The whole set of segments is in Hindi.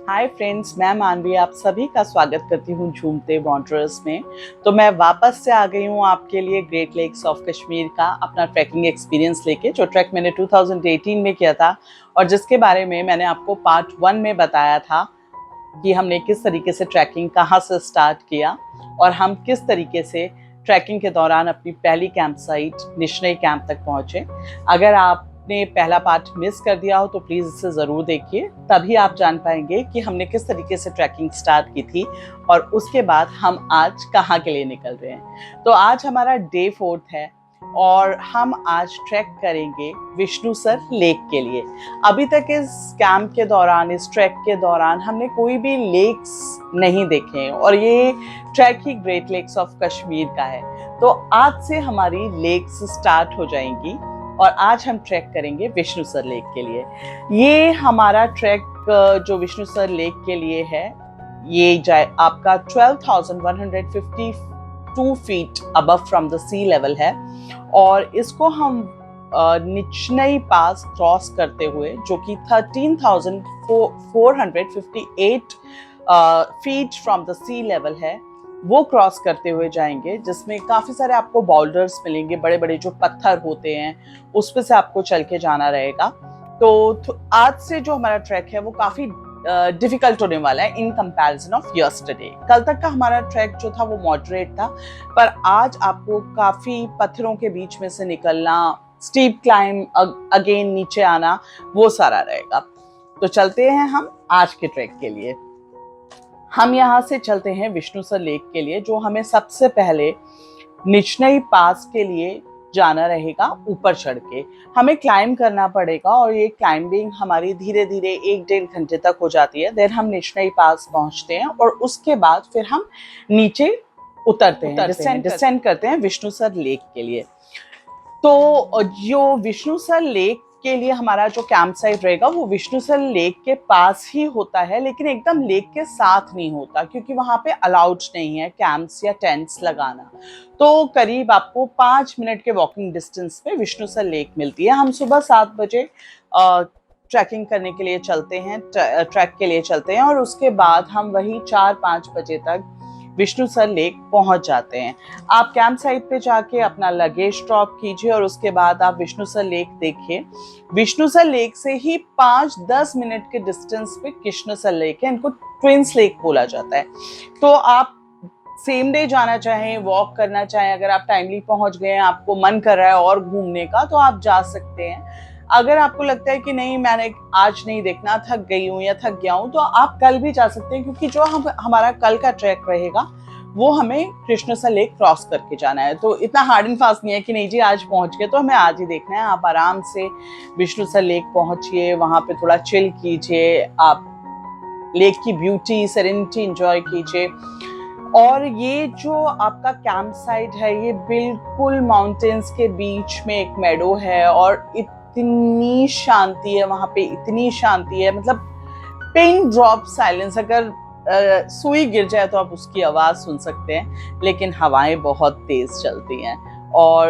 हाय फ्रेंड्स, मैं मानवी आप सभी का स्वागत करती हूँ झूमते वॉन्डरर्स में। तो मैं वापस से आ गई हूँ आपके लिए ग्रेट लेक्स ऑफ कश्मीर का अपना ट्रैकिंग एक्सपीरियंस लेके, जो ट्रैक मैंने 2018 में किया था और जिसके बारे में मैंने आपको पार्ट 1 में बताया था कि हमने किस तरीके से ट्रैकिंग कहाँ से स्टार्ट किया और हम किस तरीके से ट्रैकिंग के दौरान अपनी पहली कैंप साइट निश्नई कैंप तक पहुँचे। अगर आपने पहला पार्ट मिस कर दिया हो तो प्लीज़ इसे ज़रूर देखिए, तभी आप जान पाएंगे कि हमने किस तरीके से ट्रैकिंग स्टार्ट की थी और उसके बाद हम आज कहाँ के लिए निकल रहे हैं। तो आज हमारा डे 4 है और हम आज ट्रैक करेंगे विष्णुसर लेक के लिए। अभी तक इस कैंप के दौरान, इस ट्रैक के दौरान हमने कोई भी लेक्स नहीं देखे और ये ट्रैक ही ग्रेट लेक्स ऑफ कश्मीर का है। तो आज से हमारी लेक्स स्टार्ट हो जाएंगी और आज हम ट्रैक करेंगे विष्णुसर लेक के लिए। ये हमारा ट्रैक जो विष्णुसर लेक के लिए है, ये जाए आपका 12,152 feet above from the sea level है और इसको हम निचनई पास क्रॉस करते हुए, जो कि 13,458 feet from the sea level है, वो क्रॉस करते हुए जाएंगे, जिसमें काफ़ी सारे आपको बाउल्डर्स मिलेंगे, बड़े बड़े जो पत्थर होते हैं उस पे से आपको चल के जाना रहेगा। तो आज से जो हमारा ट्रैक है वो काफ़ी डिफिकल्ट होने वाला है इन कंपैरिजन ऑफ यस्टरडे। कल तक का हमारा ट्रैक जो था वो मॉडरेट था, पर आज आपको काफ़ी पत्थरों के बीच में से निकलना, स्टीप क्लाइम, अगेन नीचे आना, वो सारा रहेगा। तो चलते हैं हम आज के ट्रैक के लिए। हम यहाँ से चलते हैं विष्णुसर लेक के लिए, जो हमें सबसे पहले निचनई पास के लिए जाना रहेगा। ऊपर चढ़ के हमें क्लाइम करना पड़ेगा और ये क्लाइंबिंग हमारी धीरे धीरे 1-1.5 घंटे तक हो जाती है। देन हम निचनई पास पहुंचते हैं और उसके बाद फिर हम नीचे उतरते हैं, डिसेंड करते हैं विष्णुसर लेक के लिए। तो जो विष्णुसर लेक के लिए हमारा जो कैंप साइट रहेगा वो विष्णुसर लेक के पास ही होता है, लेकिन एकदम लेक के साथ नहीं होता, क्योंकि वहाँ पे अलाउड नहीं है कैंप्स या टेंट्स लगाना। तो करीब आपको 5 मिनट के वॉकिंग डिस्टेंस पे विष्णुसर लेक मिलती है। हम सुबह 7 बजे ट्रैकिंग करने के लिए चलते हैं, ट्रैक के लिए चलते हैं और उसके बाद हम वही 4-5 बजे तक विष्णुसर लेक पहुंच जाते हैं। आप कैंप साइट पे जाके अपना लगेज ड्रॉप कीजिए और उसके बाद आप विष्णुसर लेक देखिए। विष्णुसर लेक से ही 5-10 मिनट के डिस्टेंस पे कृष्णसर लेक है, इनको ट्विंस लेक बोला जाता है। तो आप सेम डे जाना चाहें, वॉक करना चाहें, अगर आप टाइमली पहुंच गए हैं, आपको मन कर रहा है और घूमने का, तो आप जा सकते हैं। अगर आपको लगता है कि नहीं, मैंने आज नहीं देखना, थक गई हूँ या थक गया हूँ, तो आप कल भी जा सकते हैं, क्योंकि जो हमारा कल का ट्रैक रहेगा वो हमें कृष्णसर लेक क्रॉस करके जाना है। तो इतना हार्ड एंड फास्ट नहीं है कि नहीं जी आज पहुंच गए तो हमें आज ही देखना है। आप आराम से विष्णुसर लेक पहुंचिए, वहां पे थोड़ा चिल कीजिए, आप लेक की ब्यूटी, सेरेनिटी एंजॉय कीजिए। और ये जो आपका कैंप साइट है ये बिल्कुल माउंटेन्स के बीच में एक मेडो है और इतनी शांति है वहां पे, इतनी शांति है, मतलब पिन ड्रॉप साइलेंस। अगर सुई गिर जाए तो आप उसकी आवाज सुन सकते हैं, लेकिन हवाएं बहुत तेज चलती हैं और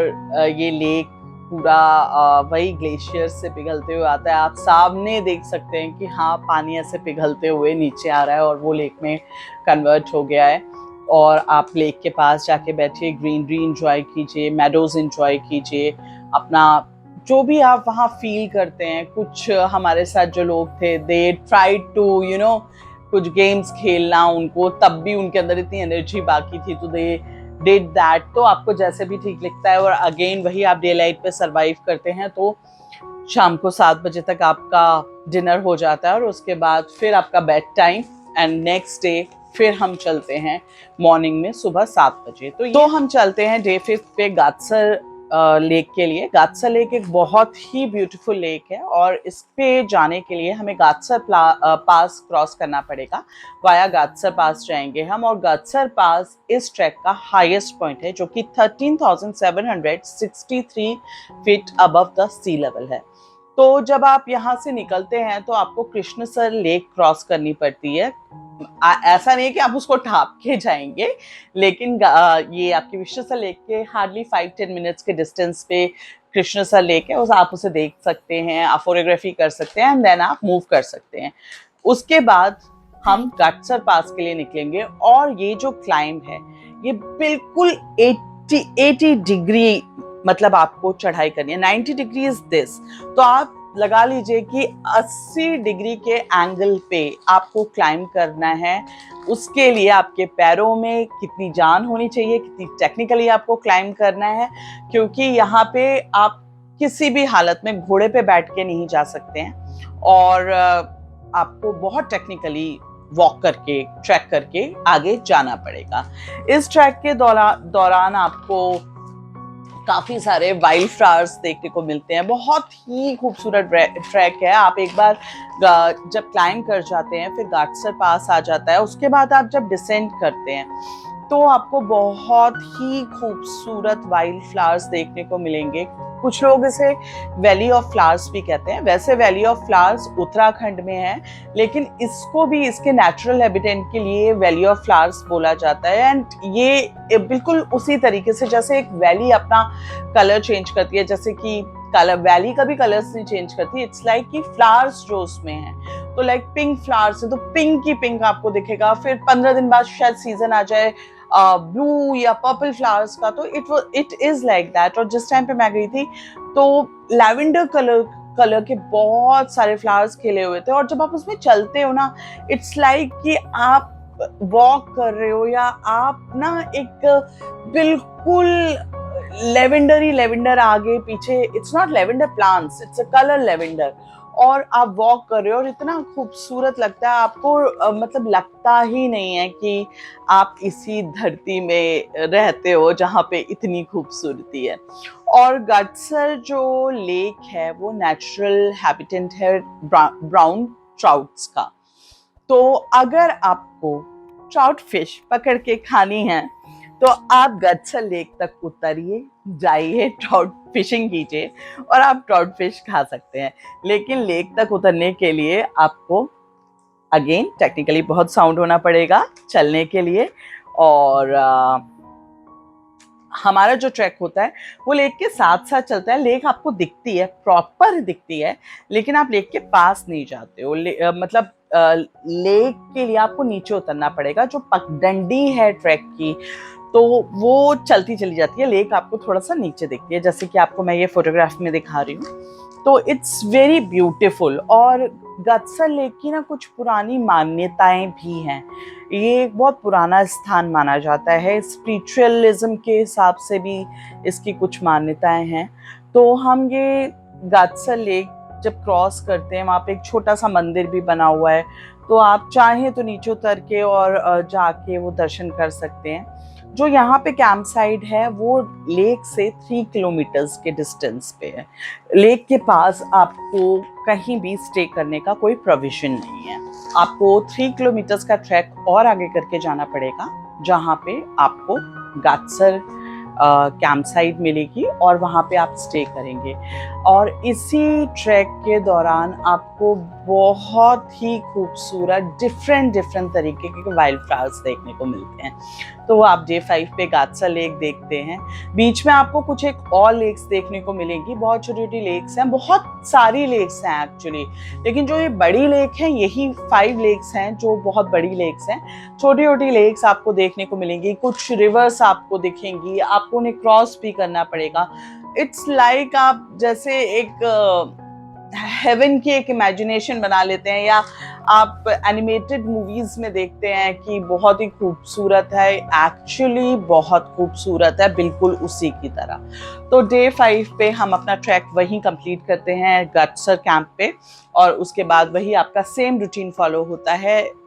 ये लेक पूरा वही ग्लेशियर से पिघलते हुए आता है। आप सामने देख सकते हैं कि हाँ, पानी ऐसे पिघलते हुए नीचे आ रहा है और वो लेक में कन्वर्ट हो गया है। और आप लेक के पास जाके बैठिए, ग्रीनरी एंजॉय कीजिए, मेडोज एंजॉय कीजिए, अपना जो भी आप वहाँ फील करते हैं। कुछ हमारे साथ जो लोग थे, दे ट्राइड टू कुछ गेम्स खेलना, उनको तब भी उनके अंदर इतनी एनर्जी बाकी थी, तो दे डिड दैट। तो आपको जैसे भी ठीक लगता है। और अगेन वही, आप डे लाइट पे सरवाइव करते हैं तो शाम को 7 बजे तक आपका डिनर हो जाता है और उसके बाद फिर आपका bed time and next day फिर हम चलते हैं मॉर्निंग में सुबह 7 बजे। तो हम चलते हैं डे 5 पे गादसर लेक के लिए। गादसर लेक एक बहुत ही ब्यूटीफुल लेक है और इस पे जाने के लिए हमें गादसर पास क्रॉस करना पड़ेगा। वाया गादसर पास जाएंगे हम और गादसर पास इस ट्रैक का हाईएस्ट पॉइंट है, जो कि 13,763 feet above the sea level है। तो जब आप यहाँ से निकलते हैं तो आपको कृष्णसर लेक क्रॉस करनी पड़ती है। ऐसा नहीं है कि आप उसको ढाप के जाएंगे, लेकिन ये आपकी विष्णुसर लेक के हार्डली 5-10 मिनट्स के डिस्टेंस पे कृष्णसर लेक है। आप उसे देख सकते हैं, आप फोटोग्राफी कर सकते हैं एंड देन आप मूव कर सकते हैं। उसके बाद हम गट्सर पास के लिए निकलेंगे। और ये जो क्लाइंब है ये बिल्कुल 80 डिग्री मतलब आपको चढ़ाई करनी है। 90 डिग्री इज दिस, तो आप लगा लीजिए कि 80 डिग्री के एंगल पे आपको क्लाइंब करना है। उसके लिए आपके पैरों में कितनी जान होनी चाहिए, कितनी टेक्निकली आपको क्लाइंब करना है, क्योंकि यहाँ पे आप किसी भी हालत में घोड़े पे बैठ के नहीं जा सकते हैं और आपको बहुत टेक्निकली वॉक करके, ट्रैक करके आगे जाना पड़ेगा। इस ट्रैक के दौरान आपको काफी सारे वाइल्ड फ्लावर्स देखने को मिलते हैं। बहुत ही खूबसूरत ट्रैक है। आप एक बार जब क्लाइंब कर जाते हैं, फिर गट्सर पास आ जाता है, उसके बाद आप जब डिसेंड करते हैं तो आपको बहुत ही खूबसूरत वाइल्ड फ्लावर्स देखने को मिलेंगे। कुछ लोग इसे वैली ऑफ फ्लावर्स भी कहते हैं। वैसे वैली ऑफ फ्लावर्स उत्तराखंड में है, लेकिन इसको भी इसके नेचुरल हैबिटेट के लिए वैली ऑफ फ्लावर्स बोला जाता है। एंड ये बिल्कुल उसी तरीके से जैसे एक वैली अपना कलर चेंज करती है, जैसे कि कलर वैली कभी कलर्स नहीं चेंज करती, इट्स लाइक कि फ्लावर्स जो उसमें है, तो लाइक पिंक फ्लावर्स है तो पिंक की पिंक आपको दिखेगा। फिर 15 दिन बाद शायद सीजन आ जाए ब्लू या पर्पल फ्लावर्स का, तो इट इज लाइक दैट। और जिस टाइम पे मैं गई थी तो लैवेंडर कलर के बहुत सारे फ्लावर्स खिले हुए थे, और जब आप उसमें चलते हो ना, इट्स लाइक कि आप वॉक कर रहे हो या आप ना एक बिल्कुल लेवेंडर ही लेवेंडर आगे पीछे, it's not lavender plants, it's a colour lavender, और आप वॉक कर रहे हो और इतना खूबसूरत लगता है आपको, मतलब लगता ही नहीं है कि आप इसी धरती में रहते हो जहाँ पे इतनी खूबसूरती है। और गट्सर जो लेक है वो नेचुरल हैबिटेट है ब्राउन ट्राउट्स का। तो अगर आपको ट्राउट फिश पकड़ के खानी है तो आप गट्सर लेक तक उतरिए, जाइए, ट्राउट फिशिंग कीजिए और आप ट्राउट फिश खा सकते हैं। लेकिन लेक तक उतरने के लिए आपको अगेन टेक्निकली बहुत साउंड होना पड़ेगा चलने के लिए। और हमारा जो ट्रैक होता है वो लेक के साथ साथ चलता है। लेक आपको दिखती है, प्रॉपर दिखती है, लेकिन आप लेक के पास नहीं जाते हो। मतलब लेक के लिए आपको नीचे उतरना पड़ेगा। जो पगडंडी है ट्रैक की, तो वो चलती चली जाती है, लेक आपको थोड़ा सा नीचे दिखती है, जैसे कि आपको मैं ये फोटोग्राफ में दिखा रही हूँ। तो इट्स वेरी ब्यूटीफुल। और गट्सर लेक की ना कुछ पुरानी मान्यताएं भी हैं। ये एक बहुत पुराना स्थान माना जाता है, स्पिरिचुअलिज्म के हिसाब से भी इसकी कुछ मान्यताएं हैं। तो हम ये गट्सर लेक जब क्रॉस करते हैं, वहाँ पे एक छोटा सा मंदिर भी बना हुआ है, तो आप चाहें तो नीचे उतर के और जाके वो दर्शन कर सकते हैं। जो यहाँ पे कैंप साइट है वो लेक से 3 किलोमीटर्स के डिस्टेंस पे है। लेक के पास आपको कहीं भी स्टे करने का कोई प्रोविजन नहीं है। आपको 3 किलोमीटर्स का ट्रैक और आगे करके जाना पड़ेगा, जहाँ पे आपको गट्सर कैंप साइट मिलेगी और वहाँ पे आप स्टे करेंगे। और इसी ट्रैक के दौरान आपको बहुत ही खूबसूरत डिफरेंट तरीके के वाइल्ड फ्लावर्स देखने को मिलते हैं। तो आप डे 5 पे गट्सर लेक देखते हैं। बीच में आपको कुछ एक और लेक्स देखने को मिलेंगी, बहुत छोटी छोटी लेक्स हैं, बहुत सारी लेक्स हैं एक्चुअली, लेकिन जो ये बड़ी लेक है यही 5 लेक्स हैं जो बहुत बड़ी लेक्स हैं। छोटी छोटी लेक्स आपको देखने को मिलेंगी, कुछ रिवर्स आपको दिखेंगी, आपको उन्हें क्रॉस भी करना पड़ेगा। इट्स लाइक आप जैसे एक हेवन की एक इमेजिनेशन बना लेते हैं, या आप एनिमेटेड मूवीज में देखते हैं कि बहुत ही खूबसूरत है, एक्चुअली बहुत खूबसूरत है, बिल्कुल उसी की तरह। तो डे 5 पे हम अपना ट्रैक वहीं कंप्लीट करते हैं गट्सर कैंप पे, और उसके बाद वही आपका सेम रूटीन फॉलो होता है,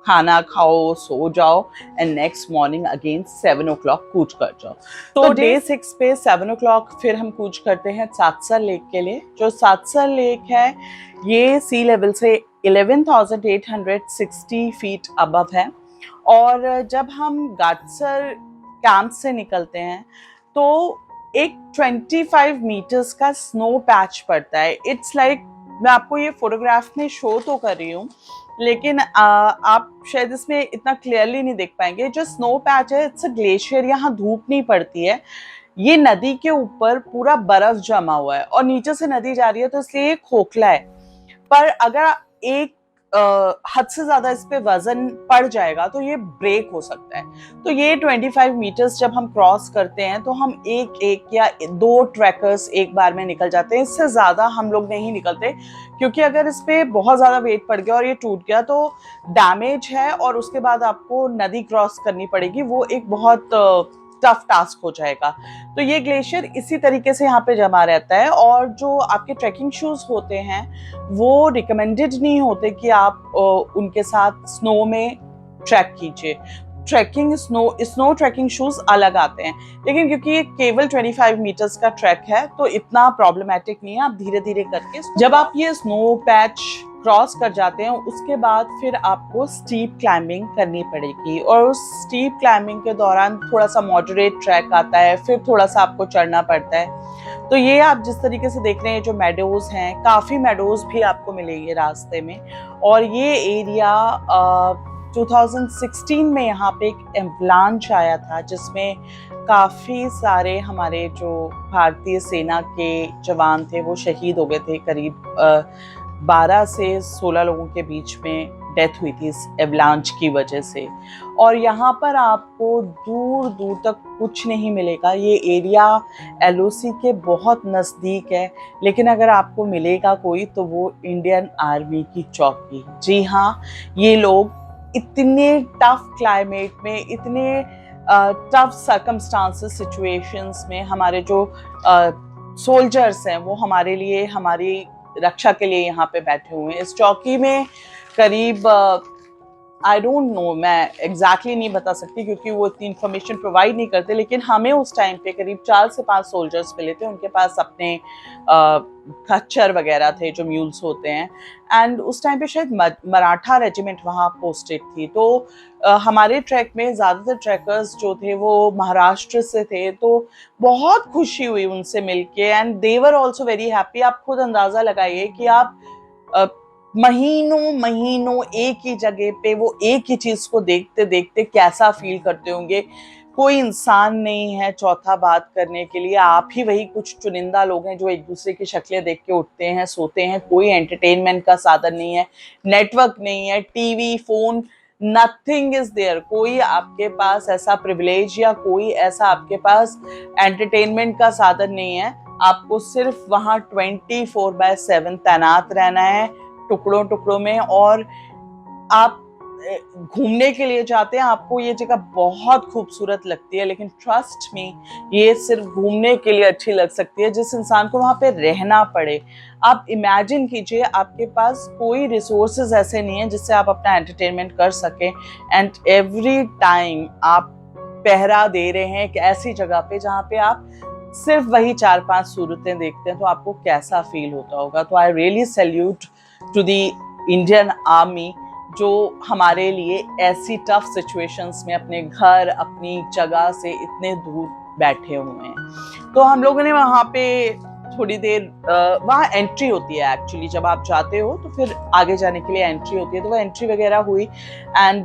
खाना खाओ, सो जाओ, and next morning again 7 o'clock कूच कर जाओ। तो डे 6 पे 7 o'clock फिर हम कूच करते हैं सातसर लेक के लिए। जो सातसर लेक है ये सी लेवल से 11,860 फीट अबव है। और जब हम गट्सर कैंप से निकलते हैं तो एक 25 मीटर्स का स्नो पैच पड़ता है। इट्स लाइक मैं आपको ये फोटोग्राफ में शो तो कर रही हूँ, लेकिन आप शायद इसमें इतना क्लियरली नहीं देख पाएंगे। जो स्नो पैच है इट्स अ ग्लेशियर, यहाँ धूप नहीं पड़ती है, ये नदी के ऊपर पूरा बर्फ जमा हुआ है और नीचे से नदी जा रही है, तो इसलिए ये खोखला है। पर अगर एक हद से ज्यादा इस पे वजन पड़ जाएगा तो ये ब्रेक हो सकता है। तो ये 25 मीटर्स जब हम क्रॉस करते हैं तो हम एक एक या दो ट्रैकर्स एक बार में निकल जाते हैं, इससे ज्यादा हम लोग नहीं निकलते, क्योंकि अगर इस पे बहुत ज्यादा वेट पड़ गया और ये टूट गया तो डैमेज है और उसके बाद आपको नदी क्रॉस करनी पड़ेगी, वो एक बहुत टफ टास्क हो जाएगा। तो ये ग्लेशियर इसी तरीके से यहाँ पे जमा रहता है। और जो आपके ट्रैकिंग शूज होते हैं वो रिकमेंडेड नहीं होते कि आप उनके साथ स्नो में ट्रैक कीजिए। स्नो ट्रैकिंग शूज अलग आते हैं, लेकिन क्योंकि ये केवल 25 मीटर्स का ट्रैक है तो इतना प्रॉब्लमेटिक नहीं है, आप धीरे धीरे करके जब आप ये स्नो पैच क्रॉस कर जाते हैं उसके बाद फिर आपको स्टीप क्लाइंबिंग करनी पड़ेगी। और उस स्टीप क्लाइंबिंग के दौरान थोड़ा सा मॉडरेट ट्रैक आता है, फिर थोड़ा सा आपको चढ़ना पड़ता है। तो ये आप जिस तरीके से देख रहे हैं, जो मेडोज हैं, काफी मेडोज भी आपको मिलेंगे रास्ते में। और ये एरिया 2016 में यहाँ पे एक एवलांच आया था जिसमें काफी सारे हमारे जो भारतीय सेना के जवान थे वो शहीद हो गए थे। करीब 12 से 16 लोगों के बीच में डेथ हुई थी इस एवलांच की वजह से। और यहाँ पर आपको दूर दूर तक कुछ नहीं मिलेगा। ये एरिया LOC के बहुत नज़दीक है, लेकिन अगर आपको मिलेगा कोई तो वो इंडियन आर्मी की चौकी। जी हाँ, ये लोग इतने टफ क्लाइमेट में, इतने टफ सर्कमस्टांसेस सिचुएशंस में हमारे जो सोल्जर्स हैं वो हमारे लिए, हमारी रक्षा के लिए यहाँ पे बैठे हुए हैं। इस चौकी में करीब आई डोंट नो, मैं एग्जैक्टली नहीं बता सकती क्योंकि वो इतनी इन्फॉर्मेशन प्रोवाइड नहीं करते, लेकिन हमें उस टाइम पे करीब 4 से 5 सोल्जर्स मिले थे। उनके पास अपने खच्चर वगैरह थे जो म्यूल्स होते हैं, एंड उस टाइम पे शायद मराठा रेजिमेंट वहाँ पोस्टेड थी। तो हमारे ट्रैक में ज़्यादातर ट्रैकर्स जो थे वो महाराष्ट्र से थे, तो बहुत खुशी हुई उनसे मिलके, and they were also very happy. आप खुद अंदाज़ा लगाइए कि आप महीनों महीनों एक ही जगह पे वो एक ही चीज को देखते देखते कैसा फील करते होंगे। कोई इंसान नहीं है चौथा बात करने के लिए, आप ही वही कुछ चुनिंदा लोग हैं जो एक दूसरे की शक्लें देख के उठते हैं, सोते हैं। कोई एंटरटेनमेंट का साधन नहीं है, नेटवर्क नहीं है, TV, phone, nothing is there. कोई आपके पास ऐसा प्रिविलेज या कोई ऐसा आपके पास एंटरटेनमेंट का साधन नहीं है। आपको सिर्फ वहाँ 24/7 तैनात रहना है, टुकड़ों टुकड़ों में। और आप घूमने के लिए जाते हैं, आपको ये जगह बहुत खूबसूरत लगती है, लेकिन ट्रस्ट मी, ये सिर्फ घूमने के लिए अच्छी लग सकती है जिस इंसान को वहां पे रहना पड़े। आप इमेजिन कीजिए, आपके पास कोई रिसोर्सेज ऐसे नहीं है जिससे आप अपना एंटरटेनमेंट कर सकें, एंड एवरी टाइम आप पहरा दे रहे हैं एक ऐसी जगह पे जहाँ पे आप सिर्फ वही 4-5 सूरतें देखते हैं, तो आपको कैसा फील होता होगा। तो I really salute to the Indian army जो हमारे लिए ऐसी टफ सिचुएशंस में अपने घर, अपनी जगह से इतने दूर बैठे हुए हैं। तो हम लोगों ने वहाँ पे थोड़ी देर, वहाँ एंट्री होती है एक्चुअली, जब आप जाते हो तो फिर आगे जाने के लिए एंट्री होती है, तो वह एंट्री वगैरह हुई, एंड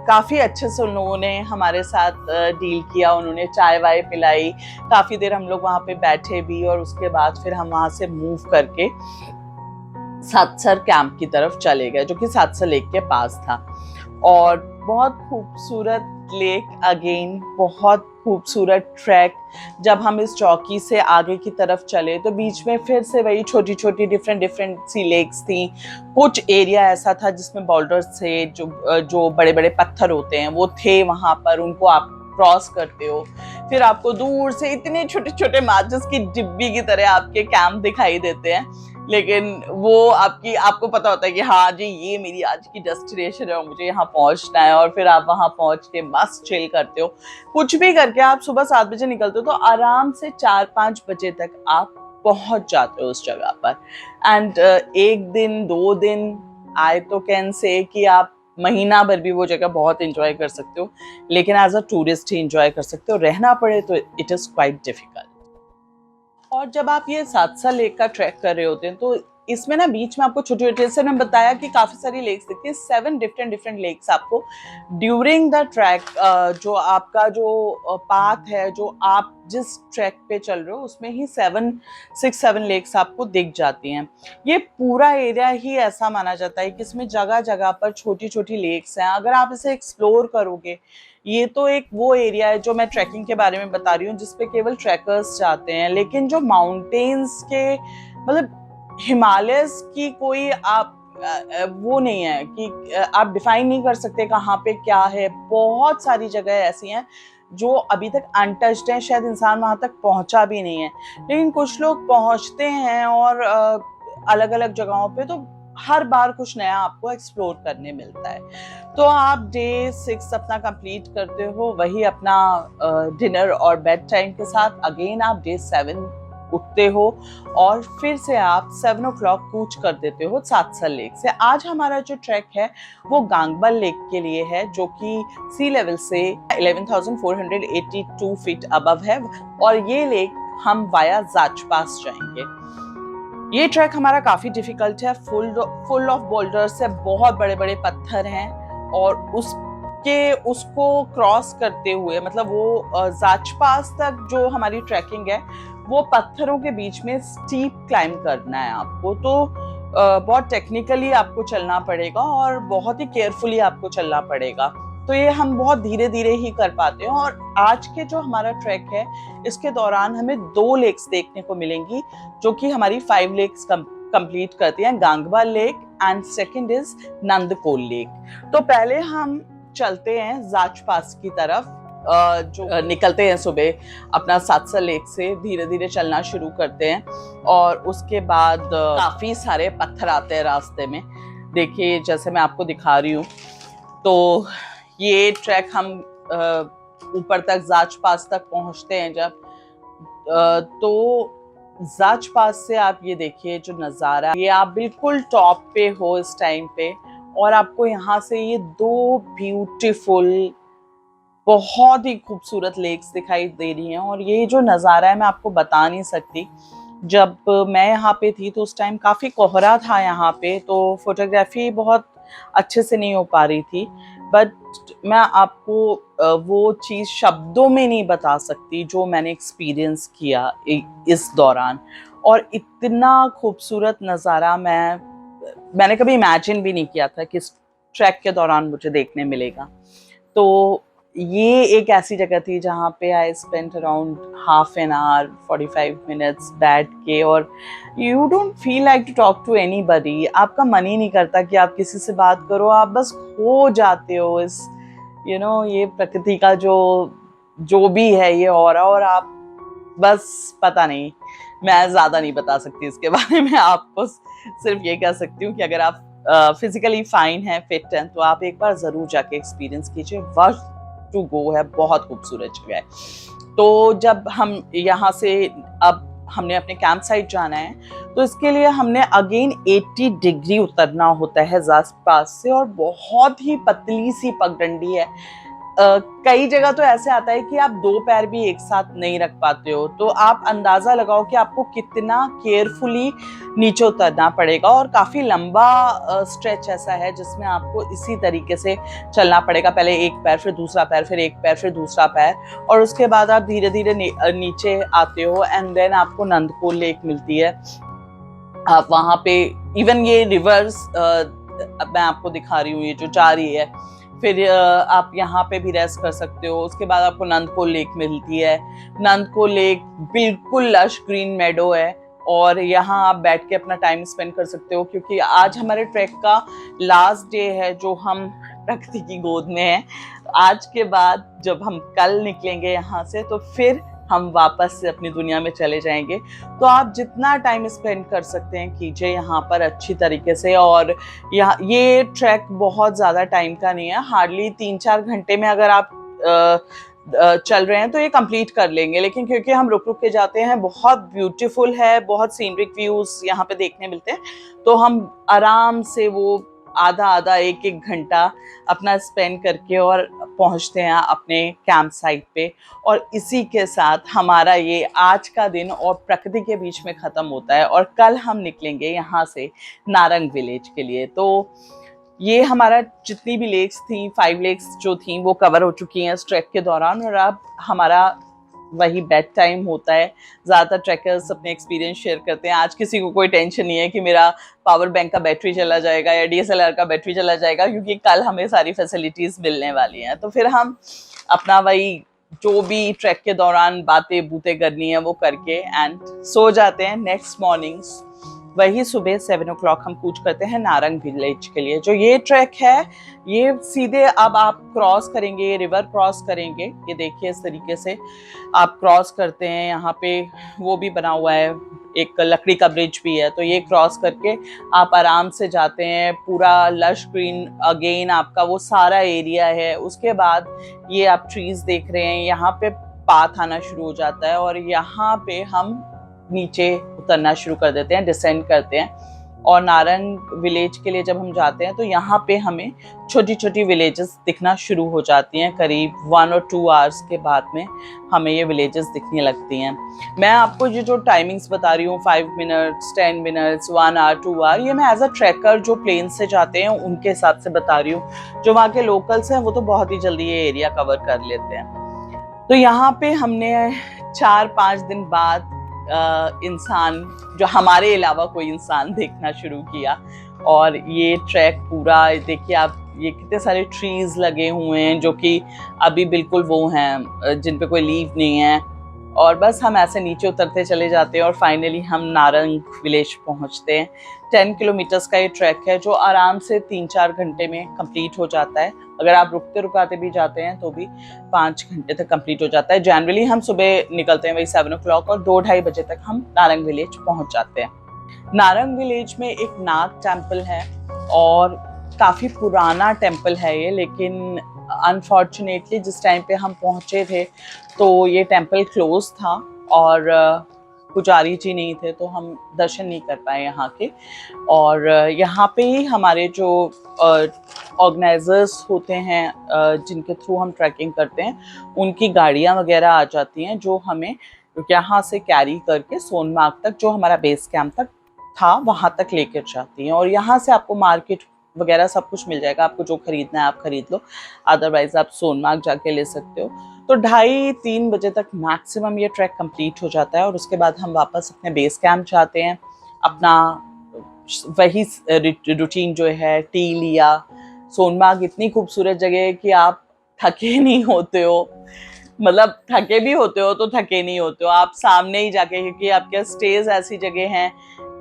काफ़ी अच्छे से उन लोगों ने हमारे साथ डील किया। उन्होंने चाय वाय पिलाई, काफ़ी देर हम लोग वहाँ पे बैठे भी, और उसके बाद फिर हम वहाँ से मूव करके सातसर कैंप की तरफ चले गए, जो कि सातसर लेक के पास था। और बहुत खूबसूरत लेक, अगेन बहुत खूबसूरत ट्रैक। जब हम इस चौकी से आगे की तरफ चले तो बीच में फिर से वही छोटी छोटी डिफरेंट सी लेक्स थी। कुछ एरिया ऐसा था जिसमें बॉर्डर्स थे, जो बड़े बड़े पत्थर होते हैं वो थे वहाँ पर, उनको आप क्रॉस करते हो। फिर आपको दूर से इतने छोटे छोटे माचिस की डिब्बी की तरह आपके कैंप दिखाई देते हैं, लेकिन वो आपको पता होता है कि हाँ जी, ये मेरी आज की डेस्टिनेशन है और मुझे यहाँ पहुँचना है। और फिर आप वहाँ पहुँच के मस्त चिल करते हो। कुछ भी करके आप सुबह 7 बजे निकलते हो तो आराम से 4-5 बजे तक आप पहुँच जाते हो उस जगह पर। एंड 1 दिन 2 दिन, आई तो कैन से कि आप महीना भर भी वो जगह बहुत एंजॉय कर सकते हो, लेकिन एज अ टूरिस्ट ही एंजॉय कर सकते हो। रहना पड़े तो इट इज़ क्वाइट डिफिकल्ट। और जब आप ये सातसा लेक का ट्रैक कर रहे होते हैं तो इसमें ना बीच में आपको छोटी छोटी, जैसे मैंने बताया कि काफी सारी लेक्स दिखती है, 7 डिफरेंट लेक्स आपको ड्यूरिंग द ट्रैक, जो आपका जो पाथ है, जो आप जिस ट्रैक पे चल रहे हो उसमें ही 7 लेक्स आपको दिख जाती हैं। ये पूरा एरिया ही ऐसा माना जाता है कि इसमें जगह जगह पर छोटी छोटी लेक्स हैं। अगर आप इसे एक्सप्लोर करोगे, ये तो एक वो एरिया है जो मैं ट्रैकिंग के बारे में बता रही हूँ जिसपे केवल ट्रैकर्स जाते हैं, लेकिन जो माउंटेन्स के मतलब हिमालयस की कोई आप वो नहीं है कि आप डिफाइन नहीं कर सकते कहाँ पे क्या है। बहुत सारी जगह ऐसी हैं जो अभी तक अनटच्ड हैं, शायद इंसान वहां तक पहुंचा भी नहीं है, लेकिन कुछ लोग पहुंचते हैं और अलग अलग जगहों पे, तो हर बार कुछ नया आपको एक्सप्लोर करने मिलता है। तो आप डे 6 अपना कंप्लीट करते हो, वही अपना डिनर और बेड टाइम के साथ। अगेन आप डे 7 उठते हो और फिर से आप 7 o'clock कूच कर देते हो सातसर लेक से। आज हमारा जो ट्रैक है वो गांगबल लेक के लिए है, जो कि सी लेवल से 11,482 फीट अबव है, और ये लेक हम वाया जाच पास जाएंगे। ये ट्रैक हमारा काफी डिफिकल्ट है, फुल ऑफ बोल्डर्स है, बहुत बड़े बड़े पत्थर हैं, और उसको क्रॉस करते हुए, मतलब वो जाच पास तक जो हमारी ट्रैकिंग है वो पत्थरों के बीच में स्टीप क्लाइंब करना है आपको। तो बहुत टेक्निकली आपको चलना पड़ेगा और बहुत ही केयरफुली आपको चलना पड़ेगा। तो ये हम बहुत धीरे धीरे ही कर पाते हैं। और आज के जो हमारा ट्रैक है इसके दौरान हमें 2 लेक्स देखने को मिलेंगी, जो कि हमारी 5 लेक्स कंप्लीट करती हैं, Gangabal lake and second is Nandkol lake. तो पहले हम चलते हैं जाच पास की तरफ, जो निकलते हैं सुबह अपना सातसर लेक से, धीरे धीरे चलना शुरू करते हैं, और उसके बाद काफी सारे पत्थर आते हैं रास्ते में। देखिए जैसे मैं आपको दिखा रही हूँ, तो ये ट्रैक हम ऊपर तक जाच पास तक पहुंचते हैं जब, तो जाच पास से आप ये देखिए जो नज़ारा, ये आप बिल्कुल टॉप पे हो इस टाइम पे, और आपको यहाँ से ये 2 ब्यूटीफुल बहुत ही खूबसूरत लेक्स दिखाई दे रही हैं। और ये जो नज़ारा है मैं आपको बता नहीं सकती। जब मैं यहाँ पे थी तो उस टाइम काफ़ी कोहरा था यहाँ पे, तो फोटोग्राफी बहुत अच्छे से नहीं हो पा रही थी, बट मैं आपको वो चीज़ शब्दों में नहीं बता सकती जो मैंने एक्सपीरियंस किया इस दौरान। और इतना खूबसूरत नज़ारा मैंने कभी इमेजिन भी नहीं किया था कि इस ट्रैक के दौरान मुझे देखने मिलेगा। तो ये एक ऐसी जगह थी जहाँ पे I spent around half an hour 45 minutes बैठ के, और you don't feel like to talk to anybody. आपका मन ही नहीं करता कि आप किसी से बात करो, आप बस खो जाते हो इस ये प्रकृति का जो भी है ये ऑरा, और आप बस पता नहीं, मैं ज़्यादा नहीं बता सकती इसके बारे में। आपको सिर्फ ये कह सकती हूँ कि अगर आप फिजिकली फाइन है, फिट हैं, तो आप एक बार ज़रूर जाके एक्सपीरियंस कीजिए। वर्थ टू गो है, बहुत खूबसूरत जगह है। तो जब हम यहाँ से अब हमने अपने कैंप साइट जाना है, तो इसके लिए हमने अगेन 80 डिग्री उतरना होता है जाच पास से, और बहुत ही पतली सी पगडंडी है। कई जगह तो ऐसे आता है कि आप 2 पैर भी एक साथ नहीं रख पाते हो, तो आप अंदाजा लगाओ कि आपको कितना केयरफुली नीचे उतरना पड़ेगा। और काफी लंबा स्ट्रेच ऐसा है जिसमें आपको इसी तरीके से चलना पड़ेगा, पहले एक पैर फिर दूसरा पैर फिर एक पैर फिर दूसरा पैर, और उसके बाद आप धीरे धीरे नीचे आते हो, एंड देन आपको नंदकोल लेक मिलती है। आप वहाँ पे इवन ये रिवर्स मैं आपको दिखा रही हूँ, ये जो जा रही है, फिर आप यहाँ पे भी रेस्ट कर सकते हो। उसके बाद आपको नंदकोल लेक मिलती है। नंदकोल लेक बिल्कुल लश ग्रीन मेडो है, और यहाँ आप बैठ के अपना टाइम स्पेंड कर सकते हो, क्योंकि आज हमारे ट्रैक का लास्ट डे है जो हम प्रकृति की गोद में हैं। आज के बाद जब हम कल निकलेंगे यहाँ से, तो फिर हम वापस से अपनी दुनिया में चले जाएंगे। तो आप जितना टाइम स्पेंड कर सकते हैं कीजिए यहाँ पर अच्छी तरीके से। और यहाँ ये ट्रैक बहुत ज़्यादा टाइम का नहीं है, हार्डली 3-4 घंटे में अगर आप चल रहे हैं तो ये कंप्लीट कर लेंगे। लेकिन क्योंकि हम रुक रुक के जाते हैं, बहुत ब्यूटीफुल है, बहुत सीनरिक व्यूज यहाँ पे देखने मिलते हैं, तो हम आराम से वो आधा आधा एक एक घंटा अपना स्पेंड करके और पहुंचते हैं अपने कैंप साइट पे। और इसी के साथ हमारा ये आज का दिन और प्रकृति के बीच में ख़त्म होता है और कल हम निकलेंगे यहाँ से नारंग विलेज के लिए। तो ये हमारा जितनी भी लेक्स थी, 5 लेक्स जो थी वो कवर हो चुकी हैं इस ट्रैक के दौरान। और अब हमारा वही बेड टाइम होता है। ज़्यादातर ट्रैकर्स अपने एक्सपीरियंस शेयर करते हैं। आज किसी को कोई टेंशन नहीं है कि मेरा पावर बैंक का बैटरी चला जाएगा या DSLR का बैटरी चला जाएगा, क्योंकि कल हमें सारी फैसिलिटीज़ मिलने वाली हैं। तो फिर हम अपना वही जो भी ट्रैक के दौरान बातें बूतें करनी है वो करके एंड सो जाते हैं। नेक्स्ट मॉर्निंग वही सुबह 7 o'clock हम कूच करते हैं नारंग विलेज के लिए। जो ये ट्रैक है ये सीधे अब आप क्रॉस करेंगे, रिवर क्रॉस करेंगे। ये देखिए इस तरीके से आप क्रॉस करते हैं। यहाँ पे वो भी बना हुआ है, एक लकड़ी का ब्रिज भी है। तो ये क्रॉस करके आप आराम से जाते हैं। पूरा लश ग्रीन अगेन आपका वो सारा एरिया है। उसके बाद ये आप ट्रीज देख रहे हैं, यहाँ पे पाथ आना शुरू हो जाता है और यहाँ पे हम नीचे उतरना शुरू कर देते हैं, डिसेंड करते हैं। और नारंग विलेज के लिए जब हम जाते हैं तो यहाँ पे हमें छोटी छोटी विलेजेस दिखना शुरू हो जाती हैं। करीब 1 और 2 आवर्स के बाद में हमें ये विलेजेस दिखने लगती हैं। मैं आपको ये जो टाइमिंग्स बता रही हूँ 5 मिनट्स, 10 मिनट्स, 1 आवर, 2 आवर, ये मैं एज अ ट्रैकर जो प्लेन से जाते हैं उनके हिसाब से बता रही हूँ। जो वहाँ के लोकल्स हैं वो तो बहुत ही जल्दी ये एरिया कवर कर लेते हैं। तो यहाँ पे हमने 4-5 दिन बाद इंसान, जो हमारे अलावा कोई इंसान देखना शुरू किया। और ये ट्रैक पूरा देखिए आप, ये कितने सारे ट्रीज लगे हुए हैं जो कि अभी बिल्कुल वो हैं जिन पे कोई लीव नहीं है। और बस हम ऐसे नीचे उतरते चले जाते हैं और फाइनली हम नारंग विलेज पहुंचते हैं। 10 किलोमीटर्स का ये ट्रैक है जो आराम से 3-4 घंटे में कंप्लीट हो जाता है। अगर आप रुकते रुकाते भी जाते हैं तो भी 5 घंटे तक कंप्लीट हो जाता है। जनरली हम सुबह निकलते हैं वही 7 o'clock और 2-2:30 बजे तक हम नारंग विलेज पहुंच जाते हैं। नारंग विलेज में एक नाग टेम्पल है और काफ़ी पुराना टेम्पल है ये, लेकिन अनफॉर्चुनेटली जिस टाइम पे हम पहुंचे थे तो ये टेम्पल क्लोज था और पुजारी जी नहीं थे, तो हम दर्शन नहीं कर पाए यहाँ के। और यहाँ पे ही हमारे जो ऑर्गेनाइजर्स होते हैं जिनके थ्रू हम ट्रैकिंग करते हैं, उनकी गाड़ियाँ वगैरह आ जाती हैं जो हमें यहाँ से कैरी करके सोनमार्ग तक, जो हमारा बेस कैंप तक था, वहाँ तक लेकर जाती हैं। और यहाँ से आपको मार्केट वगैरह सब कुछ मिल जाएगा। आपको जो खरीदना है आप खरीद लो, अदरवाइज आप सोनमार्ग जाके ले सकते हो। तो 2:30-3 बजे तक मैक्सिमम ये ट्रैक कंप्लीट हो जाता है और उसके बाद हम वापस अपने बेस कैंप जाते हैं। अपना वही रूटीन जो है, टी लिया। सोनमार्ग इतनी खूबसूरत जगह है कि आप थके नहीं होते हो, मतलब थके भी होते हो तो थके नहीं होते हो आप सामने ही जाके, क्योंकि आपके स्टेज ऐसी जगह हैं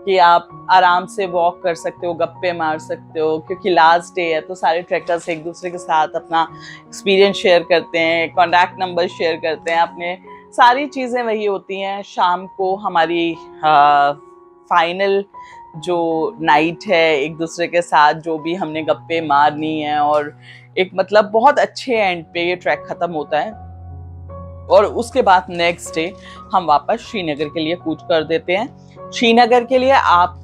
कि आप आराम से वॉक कर सकते हो, गप्पे मार सकते हो। क्योंकि लास्ट डे है तो सारे ट्रैकर्स एक दूसरे के साथ अपना एक्सपीरियंस शेयर करते हैं, कॉन्टैक्ट नंबर शेयर करते हैं, अपने सारी चीज़ें वही होती हैं। शाम को हमारी फाइनल जो नाइट है एक दूसरे के साथ, जो भी हमने गप्पे मारनी है, और एक मतलब बहुत अच्छे एंड पे ये ट्रैक ख़त्म होता है। और उसके बाद नेक्स्ट डे हम वापस श्रीनगर के लिए कूच कर देते हैं। श्रीनगर के लिए आप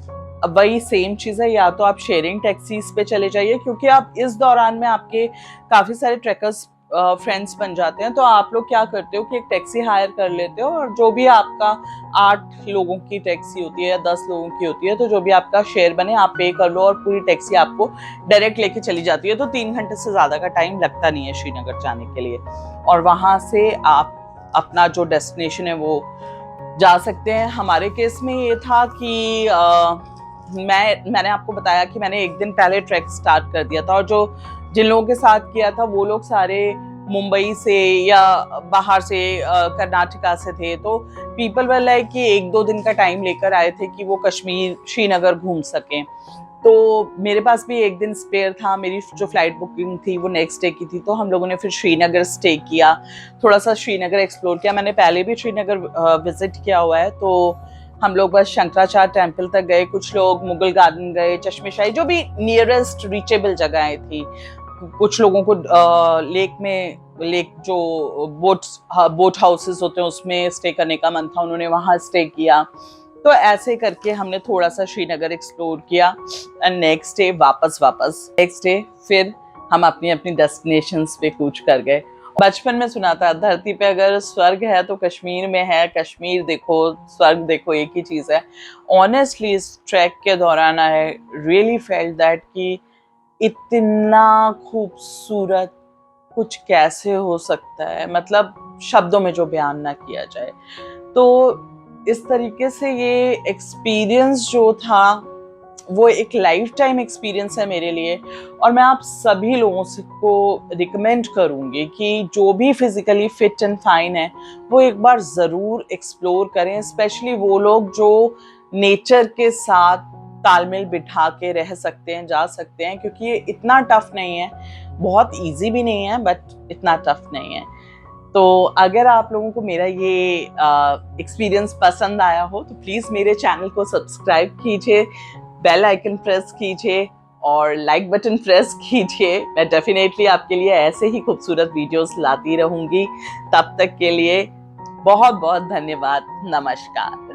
वही सेम चीज़ है, या तो आप शेयरिंग टैक्सीज पे चले जाइए, क्योंकि आप इस दौरान में आपके काफ़ी सारे ट्रैकर्स फ्रेंड्स बन जाते हैं। तो आप लोग क्या करते हो कि एक टैक्सी हायर कर लेते हो और जो भी आपका 8 लोगों की टैक्सी होती है या 10 लोगों की होती है, तो जो भी आपका शेयर बने आप पे कर लो और पूरी टैक्सी आपको डायरेक्ट लेके चली जाती है। तो 3 घंटे से ज़्यादा का टाइम लगता नहीं है श्रीनगर जाने के लिए। और वहाँ से आप अपना जो डेस्टिनेशन है वो जा सकते हैं। हमारे केस में ये था कि मैंने आपको बताया कि मैंने एक दिन पहले ट्रैक स्टार्ट कर दिया था, और जो जिन लोगों के साथ किया था वो लोग सारे मुंबई से या बाहर से कर्नाटका से थे। तो पीपल वर लाइक कि 1-2 दिन का टाइम लेकर आए थे कि वो कश्मीर श्रीनगर घूम सकें। तो मेरे पास भी एक दिन स्पेयर था। मेरी जो फ्लाइट बुकिंग थी वो नेक्स्ट डे की थी, तो हम लोगों ने फिर श्रीनगर स्टे किया, थोड़ा सा श्रीनगर एक्सप्लोर किया। मैंने पहले भी श्रीनगर विजिट किया हुआ है। तो हम लोग बस शंकराचार्य टेम्पल तक गए, कुछ लोग मुगल गार्डन गए, चश्मेशाही, जो भी नियरेस्ट रीचेबल जगहें थी। कुछ लोगों को लेक जो बोट हाउसेस होते हैं उसमें स्टे करने का मन था, उन्होंने वहाँ स्टे किया। तो ऐसे करके हमने थोड़ा सा श्रीनगर एक्सप्लोर किया एंड नेक्स्ट डे वापस नेक्स्ट डे फिर हम अपनी अपनी डेस्टिनेशंस पे कूच कर गए। बचपन में सुना था धरती पे अगर स्वर्ग है तो कश्मीर में है, कश्मीर देखो स्वर्ग देखो एक ही चीज़ है। ऑनेस्टली इस ट्रैक के दौरान आई रियली फेल्ट दैट कि इतना खूबसूरत कुछ कैसे हो सकता है, मतलब शब्दों में जो बयान ना किया जाए। तो इस तरीके से ये एक्सपीरियंस जो था वो एक लाइफ टाइम एक्सपीरियंस है मेरे लिए, और मैं आप सभी लोगों को रिकमेंड करूँगी कि जो भी फिजिकली फिट एंड फाइन है वो एक बार ज़रूर एक्सप्लोर करें, स्पेशली वो लोग जो नेचर के साथ तालमेल बिठा के रह सकते हैं, जा सकते हैं, क्योंकि ये इतना टफ नहीं है, बहुत इजी भी नहीं है बट इतना टफ नहीं है। तो अगर आप लोगों को मेरा ये एक्सपीरियंस पसंद आया हो तो प्लीज़ मेरे चैनल को सब्सक्राइब कीजिए, बेल आइकन प्रेस कीजिए और लाइक बटन प्रेस कीजिए। मैं डेफिनेटली आपके लिए ऐसे ही खूबसूरत वीडियोस लाती रहूँगी। तब तक के लिए बहुत बहुत धन्यवाद। नमस्कार।